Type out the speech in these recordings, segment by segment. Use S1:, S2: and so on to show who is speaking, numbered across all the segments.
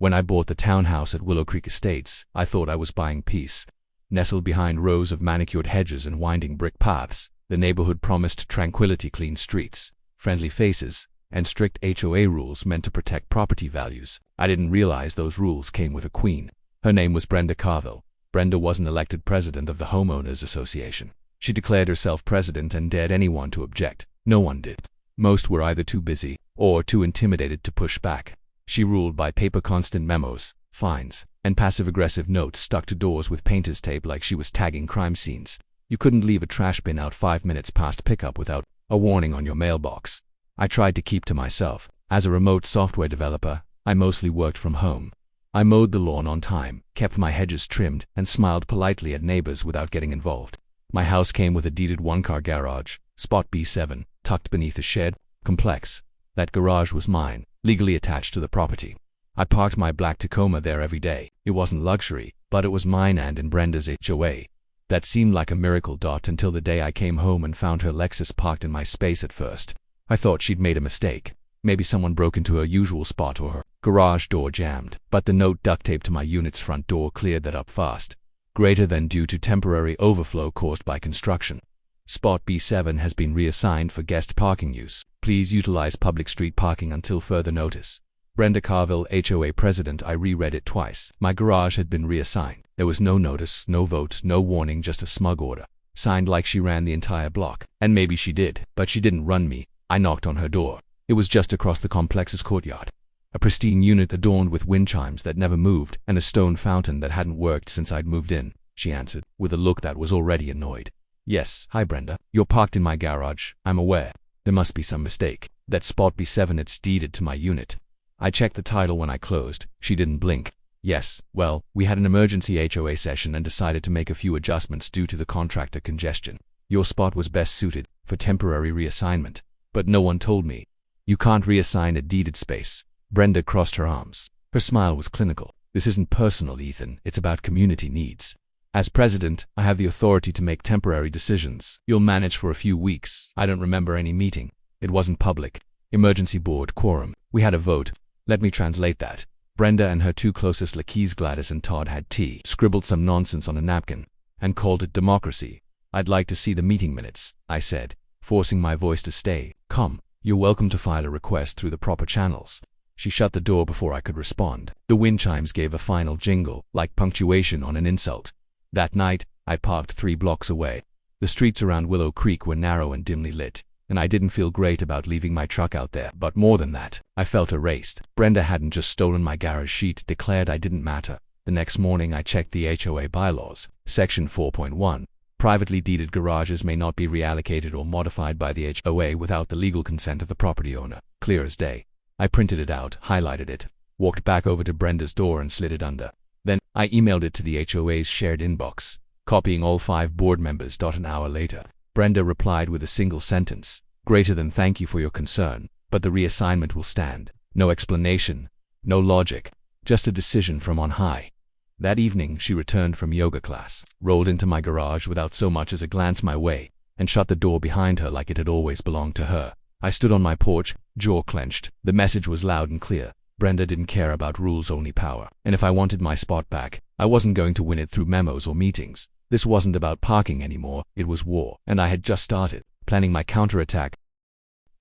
S1: When I bought the townhouse at Willow Creek Estates, I thought I was buying peace. Nestled behind rows of manicured hedges and winding brick paths, the neighborhood promised tranquility, clean streets, friendly faces, and strict HOA rules meant to protect property values. I didn't realize those rules came with a queen. Her name was Brenda Carville. Brenda wasn't elected president of the Homeowners Association. She declared herself president and dared anyone to object. No one did. Most were either too busy or too intimidated to push back. She ruled by paper, constant memos, fines, and passive-aggressive notes stuck to doors with painter's tape like she was tagging crime scenes. You couldn't leave a trash bin out 5 minutes past pickup without a warning on your mailbox. I tried to keep to myself. As a remote software developer, I mostly worked from home. I mowed the lawn on time, kept my hedges trimmed, and smiled politely at neighbors without getting involved. My house came with a deeded one-car garage, spot B7, tucked beneath a shed complex. That garage was mine, legally attached to the property. I parked my black Tacoma there every day. It wasn't luxury, but it was mine and in Brenda's HOA. That seemed like a miracle until the day I came home and found her Lexus parked in my space. At first, I thought she'd made a mistake. Maybe someone broke into her usual spot or her garage door jammed. But the note duct taped to my unit's front door cleared that up fast. Greater than due to temporary overflow caused by construction. Spot B7 has been reassigned for guest parking use. Please utilize public street parking until further notice. Brenda Carville, HOA President. I reread it twice. My garage had been reassigned. There was no notice, no vote, no warning, just a smug order. Signed like she ran the entire block. And maybe she did, but she didn't run me. I knocked on her door. It was just across the complex's courtyard. A pristine unit adorned with wind chimes that never moved and a stone fountain that hadn't worked since I'd moved in, she answered, with a look that was already annoyed. Yes, hi Brenda. You're parked in my garage. I'm aware. There must be some mistake. That spot B7, it's deeded to my unit. I checked the title when I closed. She didn't blink. Yes, well, we had an emergency HOA session and decided to make a few adjustments due to the contractor congestion. Your spot was best suited for temporary reassignment. But no one told me. You can't reassign a deeded space. Brenda crossed her arms. Her smile was clinical. This isn't personal, Ethan. It's about community needs. As president, I have the authority to make temporary decisions. You'll manage for a few weeks. I don't remember any meeting. It wasn't public. Emergency board quorum. We had a vote. Let me translate that. Brenda and her two closest lackeys, Gladys and Todd, had tea, scribbled some nonsense on a napkin, and called it democracy. I'd like to see the meeting minutes, I said, forcing my voice to stay calm. You're welcome to file a request through the proper channels. She shut the door before I could respond. The wind chimes gave a final jingle, like punctuation on an insult. That night, I parked 3 blocks away. The streets around Willow Creek were narrow and dimly lit, and I didn't feel great about leaving my truck out there. But more than that, I felt erased. Brenda hadn't just stolen my garage, she'd declared I didn't matter. The next morning I checked the HOA bylaws. Section 4.1. Privately deeded garages may not be reallocated or modified by the HOA without the legal consent of the property owner. Clear as day. I printed it out, highlighted it, walked back over to Brenda's door and slid it under. Then, I emailed it to the HOA's shared inbox, copying all 5 board members. An hour later, Brenda replied with a single sentence. Greater than thank you for your concern, but the reassignment will stand. No explanation, no logic, just a decision from on high. That evening, she returned from yoga class, rolled into my garage without so much as a glance my way, and shut the door behind her like it had always belonged to her. I stood on my porch, jaw clenched. The message was loud and clear. Brenda didn't care about rules, only power. And if I wanted my spot back, I wasn't going to win it through memos or meetings. This wasn't about parking anymore, it was war. And I had just started planning my counterattack.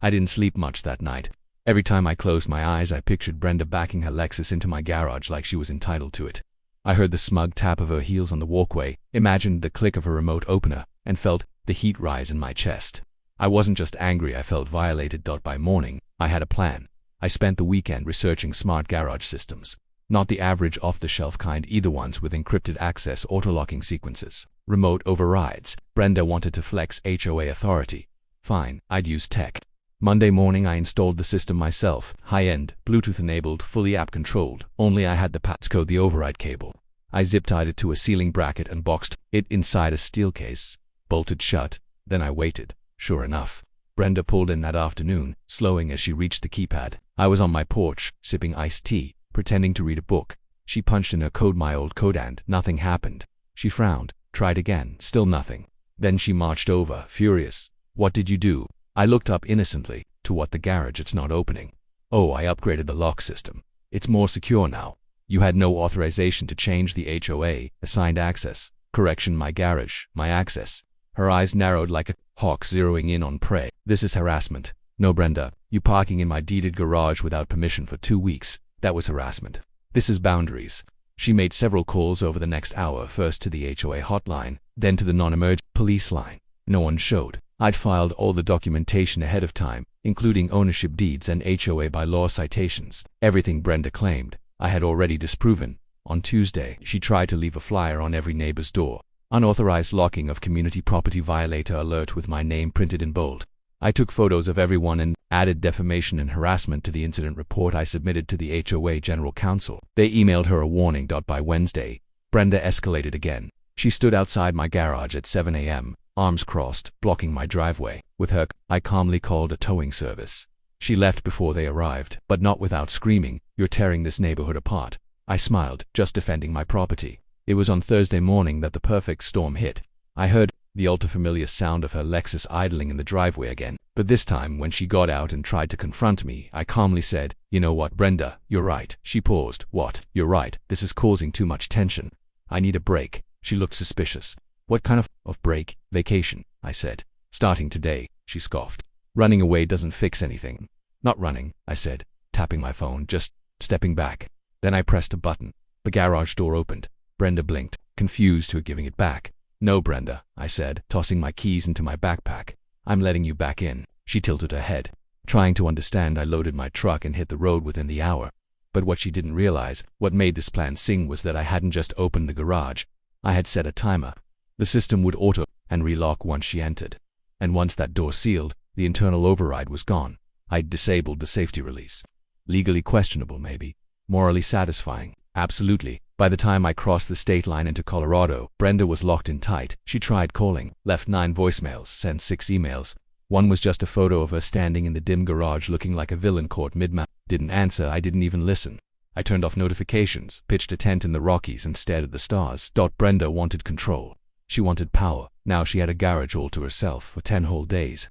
S1: I didn't sleep much that night. Every time I closed my eyes, I pictured Brenda backing her Lexus into my garage like she was entitled to it. I heard the smug tap of her heels on the walkway, imagined the click of her remote opener, and felt the heat rise in my chest. I wasn't just angry, I felt violated. By morning, I had a plan. I spent the weekend researching smart garage systems. Not the average off-the-shelf kind, either ones with encrypted access, auto-locking sequences, remote overrides. Brenda wanted to flex HOA authority. Fine, I'd use tech. Monday morning I installed the system myself. High-end, Bluetooth-enabled, fully app-controlled. Only I had the passcode, the override cable. I zip-tied it to a ceiling bracket and boxed it inside a steel case. Bolted shut. Then I waited. Sure enough, Brenda pulled in that afternoon, slowing as she reached the keypad. I was on my porch, sipping iced tea, pretending to read a book. She punched in her code, my old code, and nothing happened. She frowned, tried again, still nothing. Then she marched over, furious. What did you do? I looked up innocently. To what? The garage, it's not opening. Oh, I upgraded the lock system. It's more secure now. You had no authorization to change the HOA assigned access. Correction, my garage, my access. Her eyes narrowed like a hawk zeroing in on prey. This is harassment. No, Brenda, you parking in my deeded garage without permission for 2 weeks. That was harassment. This is boundaries. She made several calls over the next hour, first to the HOA hotline, then to the non-emergency police line. No one showed. I'd filed all the documentation ahead of time, including ownership deeds and HOA by-law citations. Everything Brenda claimed, I had already disproven. On Tuesday, she tried to leave a flyer on every neighbor's door. Unauthorized locking of community property violator alert with my name printed in bold. I took photos of everyone and added defamation and harassment to the incident report I submitted to the HOA General Counsel. They emailed her a warning. By Wednesday, Brenda escalated again. She stood outside my garage at 7 a.m., arms crossed, blocking my driveway. With her, I calmly called a towing service. She left before they arrived, but not without screaming, "You're tearing this neighborhood apart." I smiled, just defending my property. It was on Thursday morning that the perfect storm hit. I heard the ultra-familiar sound of her Lexus idling in the driveway again. But this time, when she got out and tried to confront me, I calmly said, "You know what, Brenda, you're right." She paused. "What? You're right. This is causing too much tension. I need a break." She looked suspicious. "What kind of break?" "Vacation," I said. "Starting today," she scoffed. "Running away doesn't fix anything." "Not running," I said, tapping my phone, "just stepping back." Then I pressed a button. The garage door opened. Brenda blinked, confused to giving it back. "No, Brenda," I said, tossing my keys into my backpack. "I'm letting you back in." She tilted her head. Trying to understand, I loaded my truck and hit the road within the hour. But what she didn't realize, what made this plan sing, was that I hadn't just opened the garage. I had set a timer. The system would auto and relock once she entered. And once that door sealed, the internal override was gone. I'd disabled the safety release. Legally questionable, maybe. Morally satisfying. Absolutely. By the time I crossed the state line into Colorado, Brenda was locked in tight. She tried calling, left 9 voicemails, sent 6 emails. One was just a photo of her standing in the dim garage looking like a villain caught mid-mouth. Didn't answer. I didn't even listen. I turned off notifications, pitched a tent in the Rockies and stared at the stars. Brenda wanted control. She wanted power. Now she had a garage all to herself for 10 whole days.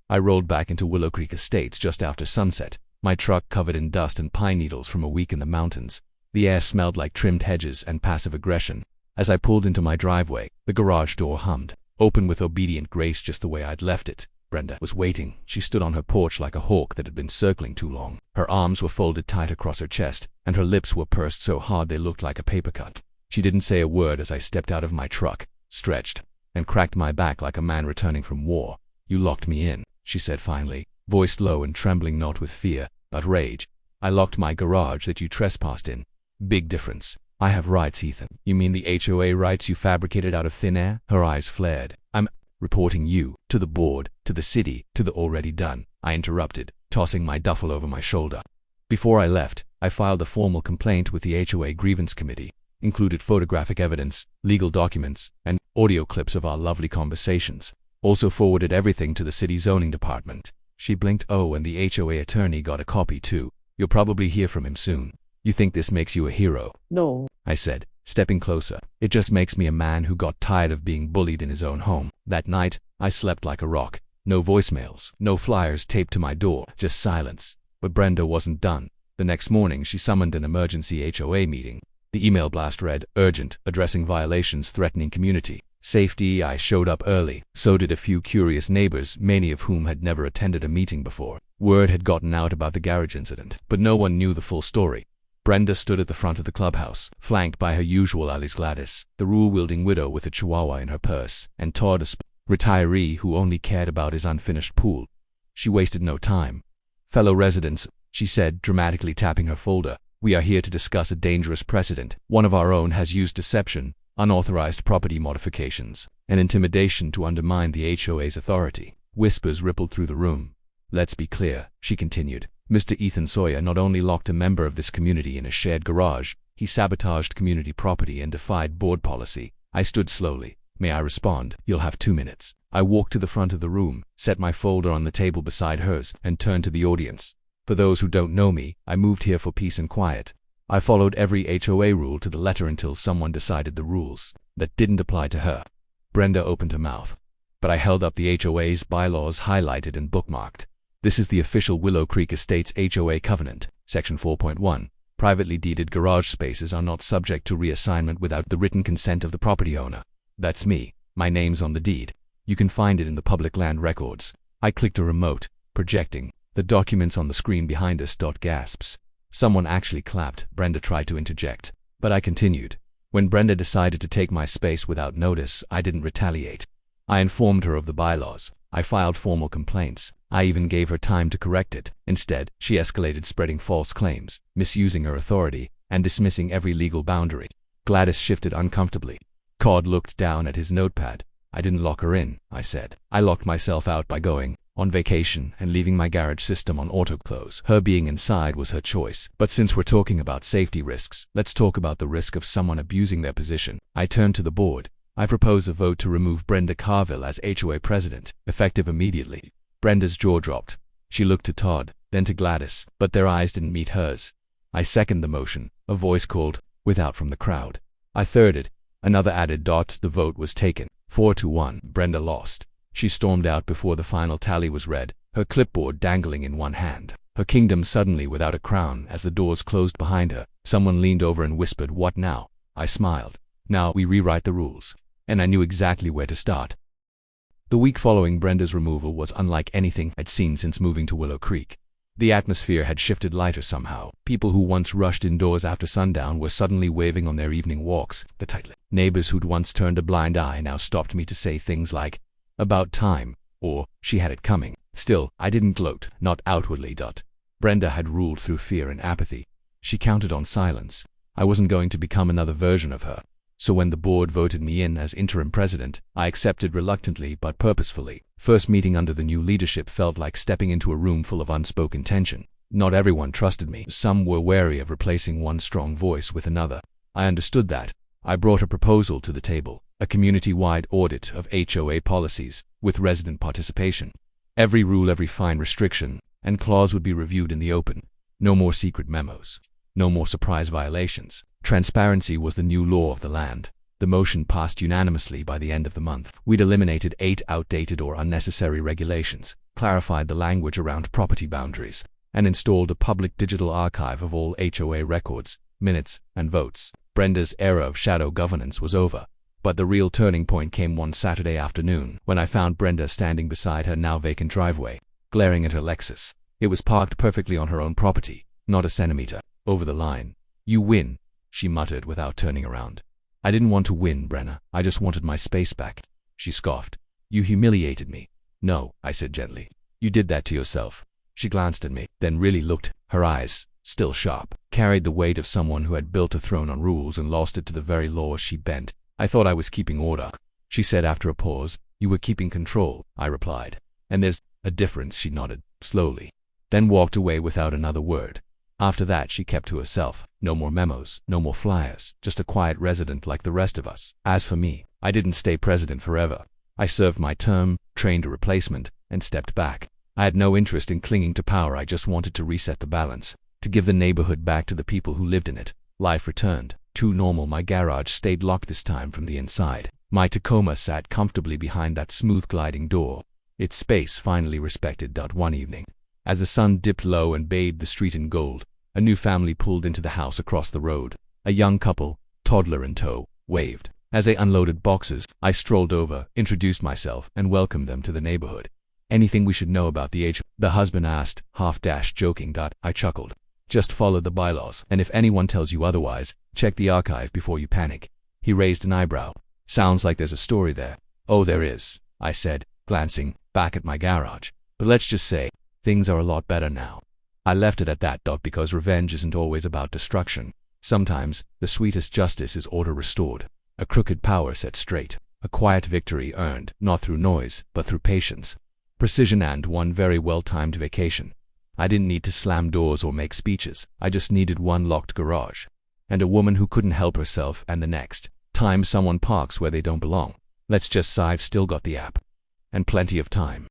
S1: I rolled back into Willow Creek Estates just after sunset, my truck covered in dust and pine needles from a week in the mountains. The air smelled like trimmed hedges and passive aggression. As I pulled into my driveway, the garage door hummed, open with obedient grace just the way I'd left it. Brenda was waiting. She stood on her porch like a hawk that had been circling too long. Her arms were folded tight across her chest, and her lips were pursed so hard they looked like a paper cut. She didn't say a word as I stepped out of my truck, stretched, and cracked my back like a man returning from war. "You locked me in," she said finally, voice low and trembling not with fear, but rage. "I locked my garage that you trespassed in. Big difference. I have rights, Ethan." "You mean the HOA rights you fabricated out of thin air?" Her eyes flared. "I'm reporting you to the board, to the city, to the already done," I interrupted, tossing my duffel over my shoulder. Before I left, I filed a formal complaint with the HOA grievance committee. Included photographic evidence, legal documents, and audio clips of our lovely conversations. Also forwarded everything to the city zoning department. She blinked. "Oh, and the HOA attorney got a copy too. You'll probably hear from him soon." "You think this makes you a hero?"
S2: "No,"
S1: I said, stepping closer. "It just makes me a man who got tired of being bullied in his own home." That night, I slept like a rock. No voicemails, no flyers taped to my door, just silence. But Brenda wasn't done. The next morning, she summoned an emergency HOA meeting. The email blast read, "Urgent, addressing violations threatening community safety." I showed up early. So did a few curious neighbors, many of whom had never attended a meeting before. Word had gotten out about the garage incident, but no one knew the full story. Brenda stood at the front of the clubhouse, flanked by her usual Alice Gladys, the rule-wielding widow with a chihuahua in her purse, and Todd, a retiree who only cared about his unfinished pool. She wasted no time. "Fellow residents," she said, dramatically tapping her folder, "we are here to discuss a dangerous precedent. One of our own has used deception, unauthorized property modifications, and intimidation to undermine the HOA's authority." Whispers rippled through the room. "Let's be clear," she continued. "Mr. Ethan Sawyer not only locked a member of this community in a shared garage, he sabotaged community property and defied board policy." I stood slowly. "May I respond?" "You'll have 2 minutes." I walked to the front of the room, set my folder on the table beside hers, and turned to the audience. "For those who don't know me, I moved here for peace and quiet. I followed every HOA rule to the letter until someone decided the rules that didn't apply to her." Brenda opened her mouth, but I held up the HOA's bylaws highlighted and bookmarked. "This is the official Willow Creek Estates HOA Covenant, Section 4.1. Privately deeded garage spaces are not subject to reassignment without the written consent of the property owner. That's me. My name's on the deed. You can find it in the public land records. I clicked a remote, projecting the documents on the screen behind us. Gasps. Someone actually clapped. Brenda tried to interject, but I continued. When Brenda decided to take my space without notice, I didn't retaliate. I informed her of the bylaws. I filed formal complaints. I even gave her time to correct it. Instead, she escalated, spreading false claims, misusing her authority, and dismissing every legal boundary. Gladys shifted uncomfortably. Cod looked down at his notepad. I didn't lock her in, I said. I locked myself out by going on vacation and leaving my garage system on auto close. Her being inside was her choice. But since we're talking about safety risks, let's talk about the risk of someone abusing their position. I turned to the board. I propose a vote to remove Brenda Carville as HOA President, effective immediately. Brenda's jaw dropped. She looked to Todd, then to Gladys, but their eyes didn't meet hers. I second the motion, a voice called, without from the crowd. I thirded. Another added. The vote was taken. 4-1. Brenda lost. She stormed out before the final tally was read, her clipboard dangling in one hand. Her kingdom suddenly without a crown. As the doors closed behind her, someone leaned over and whispered, "What now?" I smiled. "Now we rewrite the rules." And I knew exactly where to start. The week following Brenda's removal was unlike anything I'd seen since moving to Willow Creek. The atmosphere had shifted lighter somehow. People who once rushed indoors after sundown were suddenly waving on their evening walks. The tight-lipped neighbors who'd once turned a blind eye now stopped me to say things like, "About time," or "She had it coming." Still, I didn't gloat, not outwardly. Brenda had ruled through fear and apathy. She counted on silence. I wasn't going to become another version of her. So when the board voted me in as interim president, I accepted reluctantly but purposefully. First meeting under the new leadership felt like stepping into a room full of unspoken tension. Not everyone trusted me. Some were wary of replacing one strong voice with another. I understood that. I brought a proposal to the table, a community-wide audit of HOA policies, with resident participation. Every rule, every fine restriction, and clause would be reviewed in the open. No more secret memos. No more surprise violations. Transparency was the new law of the land. The motion passed unanimously by the end of the month. We'd eliminated 8 outdated or unnecessary regulations, clarified the language around property boundaries, and installed a public digital archive of all HOA records, minutes, and votes. Brenda's era of shadow governance was over. But the real turning point came one Saturday afternoon, when I found Brenda standing beside her now vacant driveway, glaring at her Lexus. It was parked perfectly on her own property, not a centimeter over the line. "You win," she muttered without turning around. "I didn't want to win, Brenna. I just wanted my space back." She scoffed. "You humiliated me." "No," I said gently. "You did that to yourself." She glanced at me, then really looked. Her eyes, still sharp, carried the weight of someone who had built a throne on rules and lost it to the very laws she bent. "I thought I was keeping order," she said after a pause. "You were keeping control," I replied. "And there's a difference," she nodded, slowly, then walked away without another word. After that, she kept to herself. No more memos, no more flyers, just a quiet resident like the rest of us. As for me, I didn't stay president forever. I served my term, trained a replacement, and stepped back. I had no interest in clinging to power. I just wanted to reset the balance, to give the neighborhood back to the people who lived in it. Life returned. Too normal. My garage stayed locked this time from the inside. My Tacoma sat comfortably behind that smooth gliding door, its space finally respected. One evening, as the sun dipped low and bathed the street in gold, a new family pulled into the house across the road. A young couple, toddler in tow, waved. As they unloaded boxes, I strolled over, introduced myself, and welcomed them to the neighborhood. "Anything we should know about the the husband asked, half-joking. I chuckled. "Just follow the bylaws, and if anyone tells you otherwise, check the archive before you panic." He raised an eyebrow. "Sounds like there's a story there." "Oh, there is," I said, glancing back at my garage. "But let's just say, things are a lot better now." I left it at that. Because revenge isn't always about destruction. Sometimes, the sweetest justice is order restored, a crooked power set straight, a quiet victory earned, not through noise, but through patience, precision, and one very well-timed vacation. I didn't need to slam doors or make speeches. I just needed one locked garage, and a woman who couldn't help herself, and the next time someone parks where they don't belong, let's just say I've still got the app. And plenty of time.